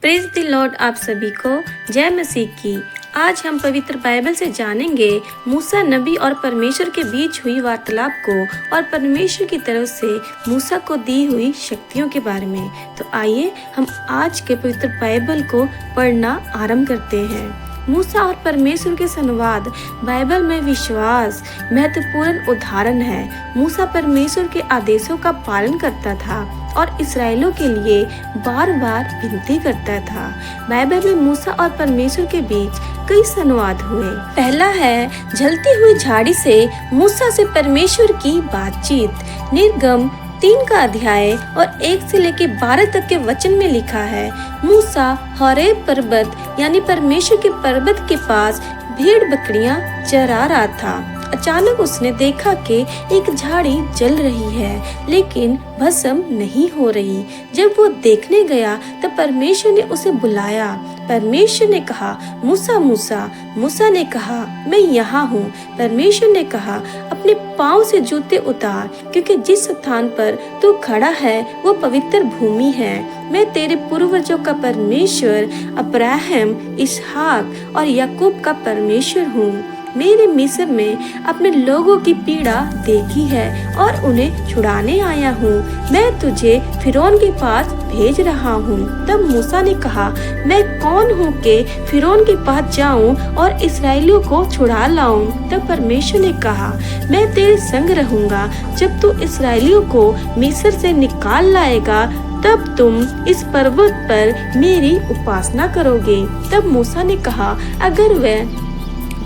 Praise the Lord आप सभी को जय मसीह की। आज हम पवित्र बाइबल से जानेंगे मूसा नबी और परमेश्वर के बीच हुई वार्तालाप को और परमेश्वर की तरफ से मूसा को दी हुई शक्तियों के बारे में। तो आइए हम आज के पवित्र बाइबल को पढ़ना आरंभ करते हैं। मूसा और परमेश्वर के संवाद बाइबल में विश्वास महत्वपूर्ण उदाहरण है। मूसा परमेश्वर के आदेशों का पालन करता था और इस्राएलियों के लिए बार बार विनती करता था। बाइबल में मूसा और परमेश्वर के बीच कई संवाद हुए। पहला है जलती हुई झाड़ी से मूसा से परमेश्वर की बातचीत। निर्गम 3 का अध्याय और 1 से लेकर 12 तक के वचन में लिखा है, मूसा होरेब पर्वत यानी परमेश्वर के पर्वत के पास भेड़ बकरियां चरा रहा था। अचानक उसने देखा कि एक झाड़ी जल रही है लेकिन भस्म नहीं हो रही। जब वो देखने गया तो परमेश्वर ने उसे बुलाया। परमेश्वर ने कहा, मूसा मूसा। मूसा ने कहा, मैं यहाँ हूँ। परमेश्वर ने कहा, अपने पाँव से जूते उतार, क्योंकि जिस स्थान पर तू खड़ा है वो पवित्र भूमि है। मैं तेरे पूर्वजों का परमेश्वर, अब्राहम, इसहाक और याकूब का परमेश्वर हूँ। मेरे मिस्र में अपने लोगों की पीड़ा देखी है और उन्हें छुड़ाने आया हूँ। मैं तुझे फिरौन के पास भेज रहा हूँ। तब मूसा ने कहा, मैं कौन हूँ कि फिरौन के पास जाऊँ और इस्राएलियों को छुड़ा लाऊं? तब परमेश्वर ने कहा, मैं तेरे संग रहूँगा। जब तू इस्राएलियों को मिस्र से निकाल लाएगा तब तुम इस पर्वत पर मेरी उपासना करोगे। तब मूसा ने कहा, अगर वह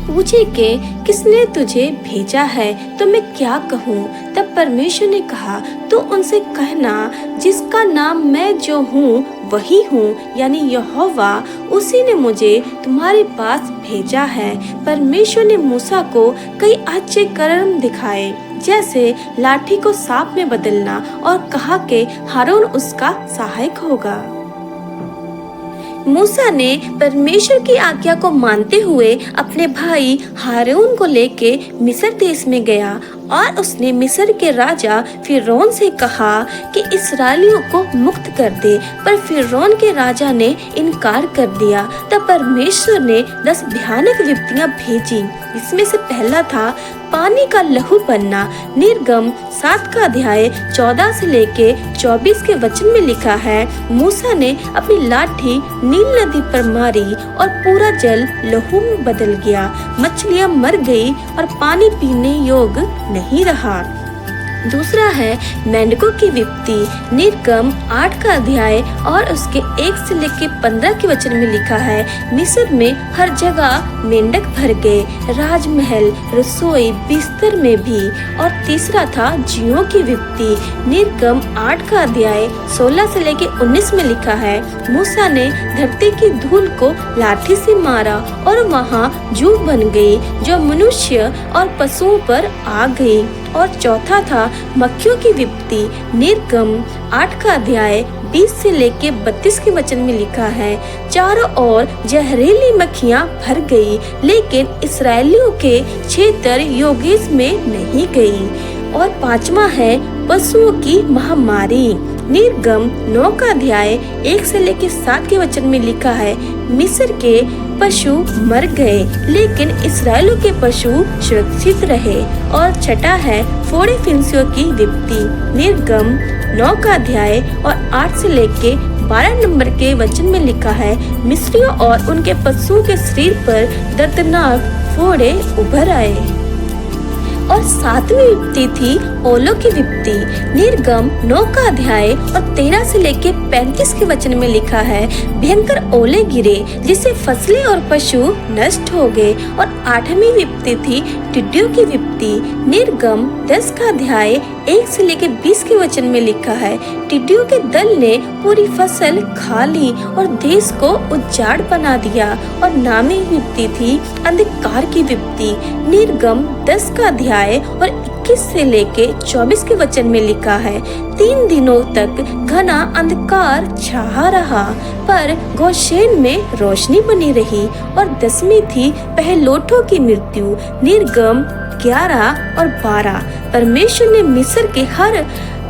पूछे कि किसने तुझे भेजा है तो मैं क्या कहूँ? तब परमेश्वर ने कहा, तू उनसे कहना, जिसका नाम मैं जो हूँ वही हूँ, यानी यहोवा, उसी ने मुझे तुम्हारे पास भेजा है। परमेश्वर ने मूसा को कई आश्चर्य कर्म दिखाए, जैसे लाठी को सांप में बदलना, और कहा कि हारून उसका सहायक होगा। मूसा ने परमेश्वर की आज्ञा को मानते हुए अपने भाई हारून को लेके मिस्र देश में गया और उसने मिस्र के राजा फिरौन से कहा कि इस्राएलियों को मुक्त कर दे, पर फिरौन के राजा ने इनकार कर दिया। तब परमेश्वर ने 10 भयानक विपत्तियां भेजी। इसमें से पहला था पानी का लहू बनना। निर्गम 7 का अध्याय 14 से लेके 24 के वचन में लिखा है, मूसा ने अपनी लाठी नील नदी पर मारी और पूरा जल लहू में बदल गया। मछलियां मर गई और पानी पीने योग्य नहीं रहा। दूसरा है मेंढकों की विपत्ति। निर्गम 8 का अध्याय और उसके 1 से लेकर 15 के वचन में लिखा है, मिस्र में हर जगह मेंढक भर गए, राजमहल, रसोई, बिस्तर में भी। और तीसरा था जीवों की विपत्ति। निर्गम 8 का अध्याय 16 से लेकर 19 में लिखा है, मूसा ने धरती की धूल को लाठी से मारा और वहाँ जू बन गई जो मनुष्य और पशुओं पर आ गई। और चौथा था मक्खियों की विपत्ति। निर्गम 8 का अध्याय 20 से लेके 32 के वचन में लिखा है, चारों ओर जहरीली मक्खियां भर गई, लेकिन इस्राएलियों के क्षेत्र योगेश में नहीं गई। और पांचवा है पशुओं की महामारी। निर्गम 9 का अध्याय 1 से लेकर 7 के वचन में लिखा है, मिस्र के पशु मर गए लेकिन इस्राएलियों के पशु सुरक्षित रहे। और छठा है फोड़े फिंसियों की विपत्ति। निर्गम 9 का अध्याय और 8 से लेके 12 नंबर के वचन में लिखा है, मिस्रियों और उनके पशुओं के शरीर पर दर्दनाक फोड़े उभर आए। और 7वीं विपत्ति थी ओलों की विपत्ति। निर्गम 9 का अध्याय और 13 से लेके 35 के वचन में लिखा है, भयंकर ओले गिरे जिससे फसलें और पशु नष्ट हो गए। और 8वीं विपत्ति थी टिड्डियों की विपत्ति। निर्गम 10 का अध्याय 1 से लेके 20 के वचन में लिखा है, टिड्डियों के दल ने पूरी फसल खा ली और देश को उजाड़ बना दिया। और 9वीं विपत्ति थी अंधकार की विपत्ति। निर्गम 10 का अध्याय और 21 से लेके 24 के वचन में लिखा है, 3 दिनों तक घना अंधकार छा रहा, पर गोशेन में रोशनी बनी रही। और 10वीं थी पहलोठों की मृत्यु। निर्गम 11 और 12। परमेश्वर ने मिस्र के हर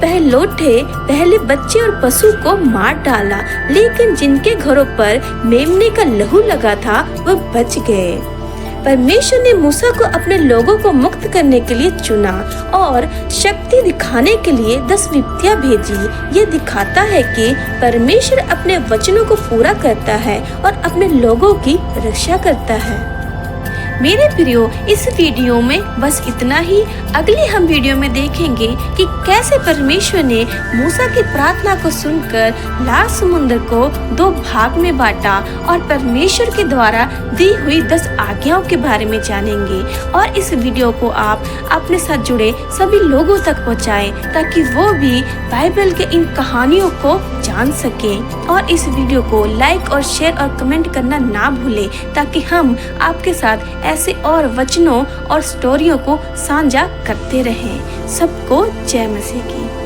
पहलोठे पहले बच्चे और पशु को मार डाला, लेकिन जिनके घरों पर मेमने का लहू लगा था वह बच गए। परमेश्वर ने मूसा को अपने लोगों को मुक्त करने के लिए चुना और शक्ति दिखाने के लिए 10 विपत्तियां भेजी। ये दिखाता है कि परमेश्वर अपने वचनों को पूरा करता है और अपने लोगों की रक्षा करता है। मेरे प्रियो, इस वीडियो में बस इतना ही। अगली हम वीडियो में देखेंगे कि कैसे परमेश्वर ने मूसा की प्रार्थना को सुनकर लाल समुद्र को 2 भाग में बांटा और परमेश्वर के द्वारा दी हुई 10 आज्ञाओं के बारे में जानेंगे। और इस वीडियो को आप अपने साथ जुड़े सभी लोगों तक पहुंचाएं ताकि वो भी बाइबल के इन कहानियों को जान सकें। और इस वीडियो को लाइक और शेयर और कमेंट करना ना भूलें ताकि हम आपके साथ ऐसे और वचनों और स्टोरियों को साझा करते रहें। सबको जय मसीह की।